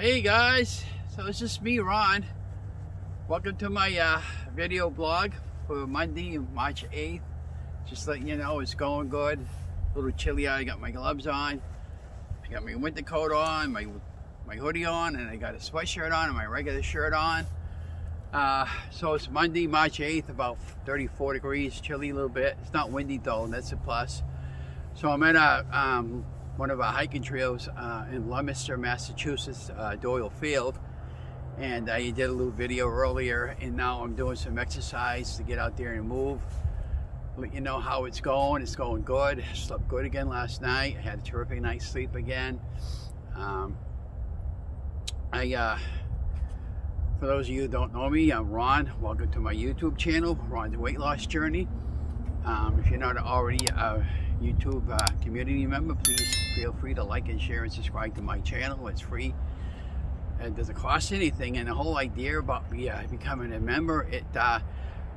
Hey guys, so it's just me, Ron. Welcome to my video blog for Monday, March 8th. Just letting you know it's going good. A little chilly out. I got my gloves on. I got my winter coat on, my hoodie on, and I got a sweatshirt on and my regular shirt on. So it's Monday, March 8th, about 34 degrees, chilly a little bit. It's not windy though, and that's a plus. So I'm at one of our hiking trails in Leominster, Massachusetts, Doyle Field. And I did a little video earlier, and now I'm doing some exercise to get out there and move. Let you know how it's going. It's going good. Slept good again last night. I had a terrific night's sleep again. For those of you who don't know me, I'm Ron. Welcome to my YouTube channel, Ron's Weight Loss Journey. If you're not already a YouTube community member, please feel free to like and share and subscribe to my channel. It's free. It doesn't cost anything, and the whole idea about becoming a member, it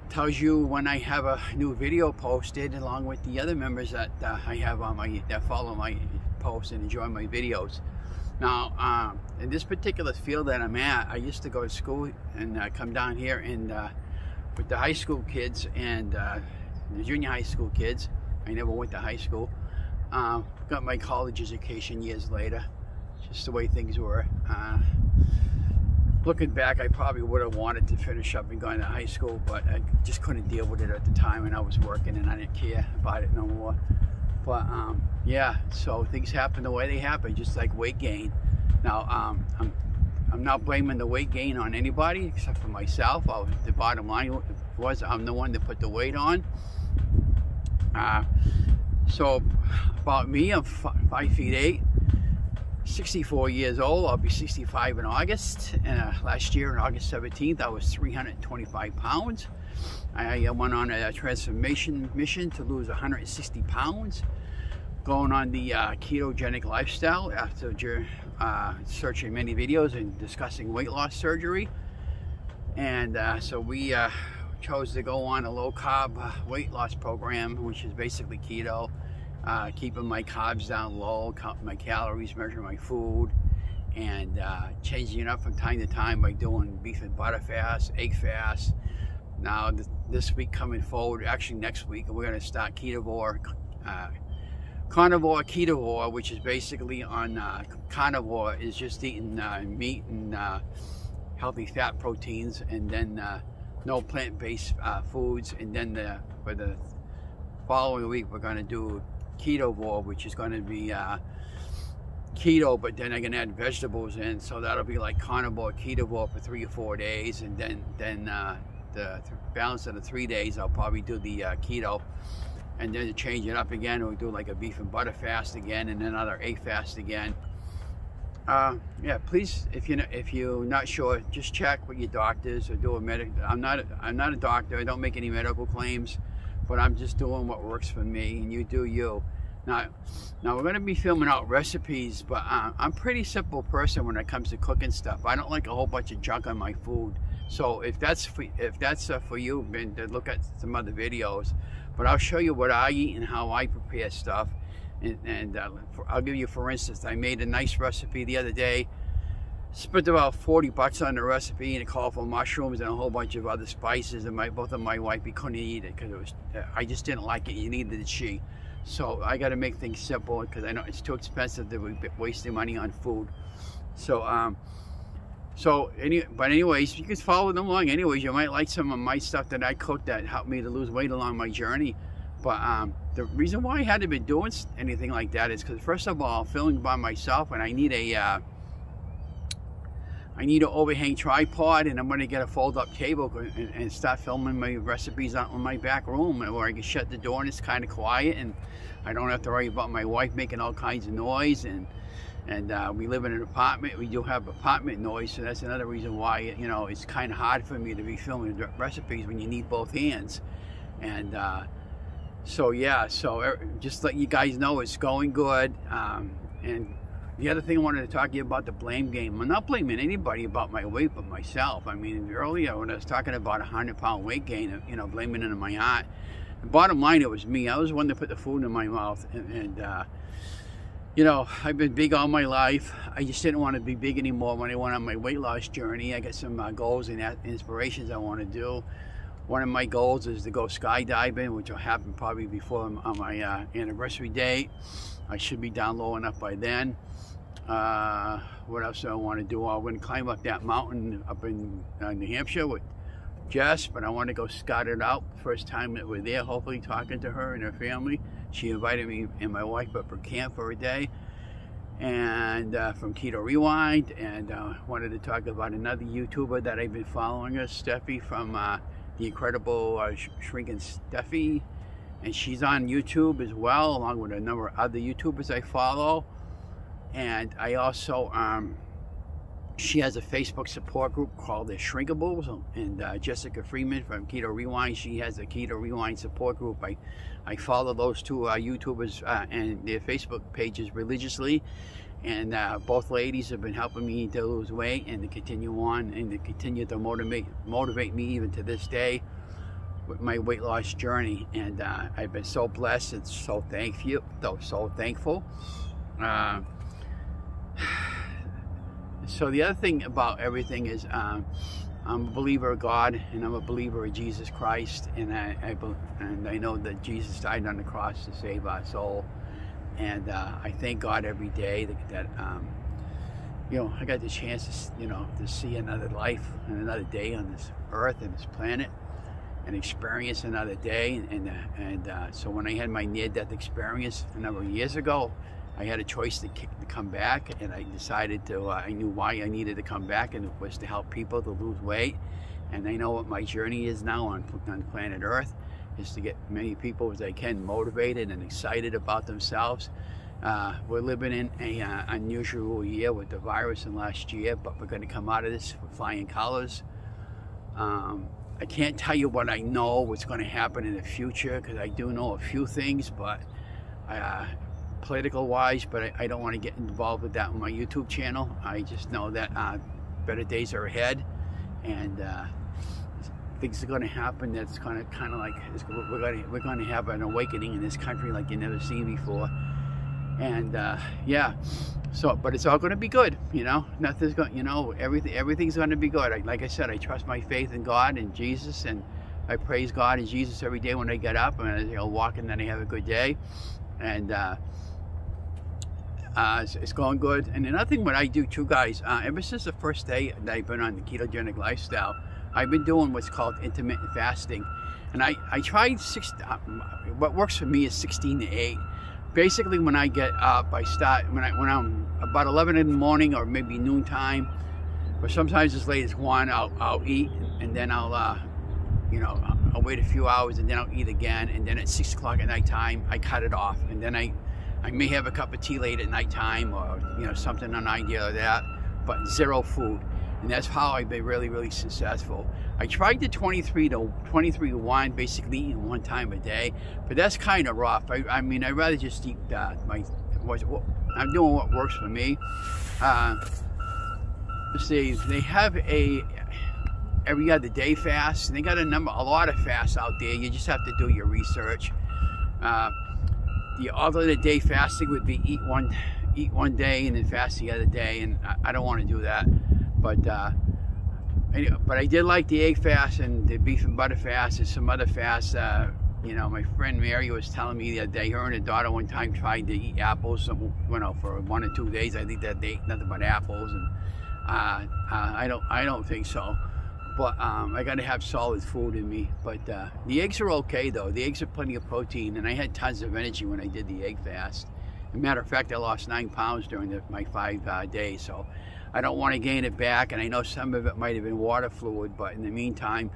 tells you when I have a new video posted, along with the other members that I have on that follow my posts and enjoy my videos. Now, in this particular field that I'm at, I used to go to school and come down here and with the high school kids and the junior high school kids. I never went to high school. Got my college education years later. Just the way things were. Looking back, I probably would have wanted to finish up and go to high school, but I just couldn't deal with it at the time, and I was working and I didn't care about it no more. But yeah, so things happen the way they happen, just like weight gain. Now, I'm not blaming the weight gain on anybody except for myself. The bottom line was I'm the one that put the weight on. So about me, I'm 5'8", 64 years old. I'll be 65 in August. Last year, on August 17th, I was 325 pounds. I went on a transformation mission to lose 160 pounds, going on the ketogenic lifestyle after searching many videos and discussing weight loss surgery. And so we chose to go on a low-carb weight loss program, which is basically keto, keeping my carbs down low, counting my calories, measuring my food, and changing it up from time to time by doing beef and butter fast, egg fast. Now this week coming forward, actually next week, we're going to start carnivore ketovore, which is basically on carnivore is just eating meat and healthy fat proteins, and then no plant-based foods. And then for the following week, we're going to do ketovore, which is going to be keto, but then I can add vegetables in, so that'll be like carnivore ketovore for 3 or 4 days, and then the balance of the 3 days I'll probably do the keto, and then to change it up again, we'll do like a beef and butter fast again, and then another egg fast again. Yeah, please, if you're not sure, just check with your doctors or do a medic. I'm not a doctor. I don't make any medical claims, but I'm just doing what works for me, and you do you. Now we're going to be filming out recipes, but I'm a pretty simple person when it comes to cooking stuff. I don't like a whole bunch of junk on my food. So if that's for you, then look at some other videos. But I'll show you what I eat and how I prepare stuff. And I'll give you, for instance, I made a nice recipe the other day. Spent about 40 bucks on the recipe, and it called for mushrooms and a whole bunch of other spices. And both of my wife, we couldn't eat it because I just didn't like it. You neither did she. So I got to make things simple because I know it's too expensive to be wasting money on food. So but anyways, you can follow them along. Anyways, you might like some of my stuff that I cooked that helped me to lose weight along my journey. But the reason why I hadn't been doing anything like that is because, first of all, I'm filming by myself, and I need an overhang tripod, and I'm going to get a fold-up table and start filming my recipes out in my back room, where I can shut the door and it's kind of quiet, and I don't have to worry about my wife making all kinds of noise. And we live in an apartment. We do have apartment noise, so that's another reason why it's kind of hard for me to be filming recipes when you need both hands. And so yeah, so just let you guys know it's going good. And the other thing I wanted to talk to you about, the blame game. I'm not blaming anybody about my weight but myself. I mean, earlier when I was talking about 100-pound weight gain, blaming it on my aunt. The bottom line, it was me. I was the one that put the food in my mouth, and You know, I've been big all my life. I just didn't want to be big anymore when I went on my weight loss journey. I got some goals and inspirations I want to do. One of my goals is to go skydiving, which will happen probably before on my anniversary date. I should be down low enough by then. What else do I want to do? I want to climb up that mountain up in New Hampshire with Jess, but I want to go scout it out. First time that we're there, hopefully talking to her and her family. She invited me and my wife up for camp for a day, and from Keto Rewind, and wanted to talk about another YouTuber that I've been following, her, Steffi from the incredible Shrinking Steffi, and she's on YouTube as well, along with a number of other YouTubers I follow. And I also, she has a Facebook support group called the Shrinkables, and Jessica Freeman from Keto Rewind, she has a Keto Rewind support group. I follow those two YouTubers and their Facebook pages religiously, and both ladies have been helping me to lose weight and to continue on and to continue to motivate me even to this day with my weight loss journey. And I've been so blessed and so thankful. So the other thing about everything is I'm a believer of God, and I'm a believer of Jesus Christ, and I know that Jesus died on the cross to save our soul, and I thank God every day that you know, I got the chance to, you know, to see another life and another day on this earth and this planet, and experience another day. And so when I had my near-death experience a number of years ago, I had a choice to come back, and I decided to, I knew why I needed to come back, and it was to help people to lose weight. And I know what my journey is now on planet Earth, is to get many people as I can motivated and excited about themselves. We're living in an unusual year with the virus in last year, but we're going to come out of this with flying colors. I can't tell you what I know what's going to happen in the future, because I do know a few things, but political wise, but I don't want to get involved with that on my YouTube channel. I just know that better days are ahead, and things are going to happen that's kind of like we're going to have an awakening in this country like you've never seen before. And yeah, so, but it's all going to be good, you know. Nothing's going, you know, everything's going to be good. Like I said, I trust my faith in God and Jesus, and I praise God and Jesus every day when I get up, and I walk, and then I have a good day. And it's going good. And another thing what I do too, guys, ever since the first day that I've been on the ketogenic lifestyle, I've been doing what's called intermittent fasting. And I tried what works for me is 16 to 8. Basically, when I get up, I start when I'm about 11 in the morning, or maybe noontime, or sometimes as late as 1. I'll eat, and then I'll you know, I'll wait a few hours, and then I'll eat again, and then at 6 o'clock at nighttime I cut it off, and then I may have a cup of tea late at nighttime, or, you know, something on idea of that, but zero food. And that's how I've been really successful. I tried the 23 to 1, basically eating 1 time a day, but that's kind of rough. I mean, I'd rather just eat I'm doing what works for me. Let's see, they have a every other day fast, and they got a lot of fasts out there. You just have to do your research. The alternate day fasting would be eat one day and then fast the other day, and I don't want to do that. But anyway, but I did like the egg fast and the beef and butter fast and some other fasts. You know, my friend Mary was telling me the other day, her and her daughter one time tried to eat apples, you know, for 1 or 2 days. I think that they ate nothing but apples, and I don't think so. But I got to have solid food in me. But the eggs are okay, though. The eggs are plenty of protein, and I had tons of energy when I did the egg fast. As a matter of fact, I lost 9 pounds during my 5 days, so I don't want to gain it back. And I know some of it might have been water fluid, but in the meantime,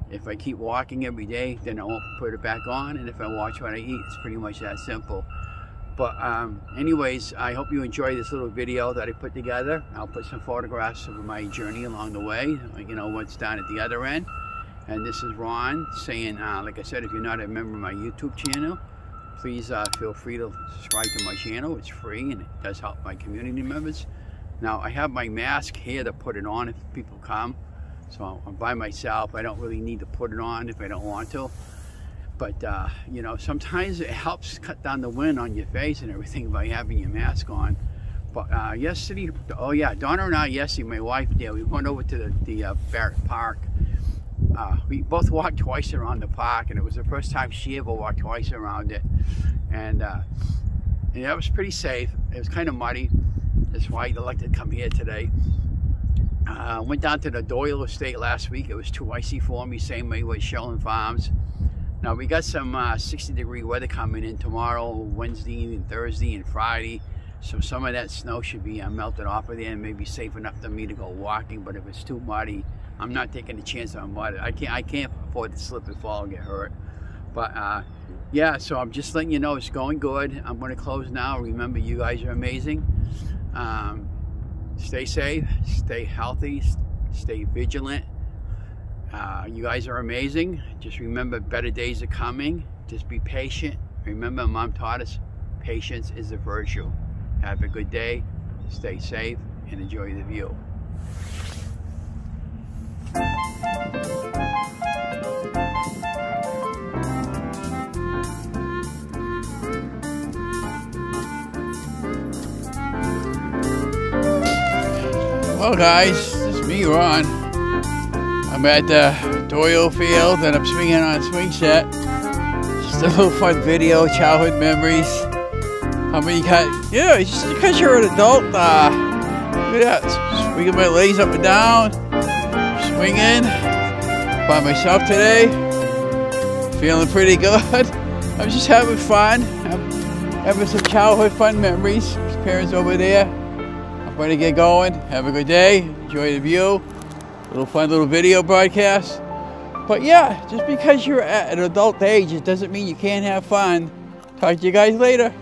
if I keep walking every day, then I won't put it back on. And if I watch what I eat, it's pretty much that simple. But anyways, I hope you enjoy this little video that I put together. I'll put some photographs of my journey along the way, you know, what's down at the other end. And this is Ron saying, like I said, if you're not a member of my YouTube channel, please feel free to subscribe to my channel. It's free, and it does help my community members. Now, I have my mask here to put it on if people come. So I'm by myself. I don't really need to put it on if I don't want to. But, you know, sometimes it helps cut down the wind on your face and everything by having your mask on. But yesterday, oh yeah, Donna and I yesterday, my wife did, we went over to the Barrett Park. We both walked twice around the park, and it was the first time she ever walked twice around it. And that was pretty safe. It was kind of muddy. That's why I elected to come here today. Went down to the Doyle Estate last week. It was too icy for me, same way with Sherlin Farms. Now we got some 60-degree weather coming in tomorrow, Wednesday and Thursday and Friday. So some of that snow should be melted off of there and maybe safe enough for me to go walking. But if it's too muddy, I'm not taking a chance on mud. I can't afford to slip and fall and get hurt. But yeah, so I'm just letting you know it's going good. I'm going to close now. Remember, you guys are amazing. Stay safe, stay healthy, stay vigilant. You guys are amazing. Just remember, better days are coming. Just be patient. Remember, Mom taught us patience is a virtue. Have a good day, stay safe, and enjoy the view. Well guys, this is me, Ron. I'm at the Doyle Field and I'm swinging on a swing set. Just a little fun video, childhood memories. How many guys, yeah, just because you're an adult, look at that. Swinging my legs up and down. Swinging by myself today. Feeling pretty good. I'm just having fun. I'm having some childhood fun memories. His parents over there. I'm going to get going. Have a good day. Enjoy the view. Little fun little video broadcast. But yeah, just because you're at an adult age, it doesn't mean you can't have fun. Talk to you guys later.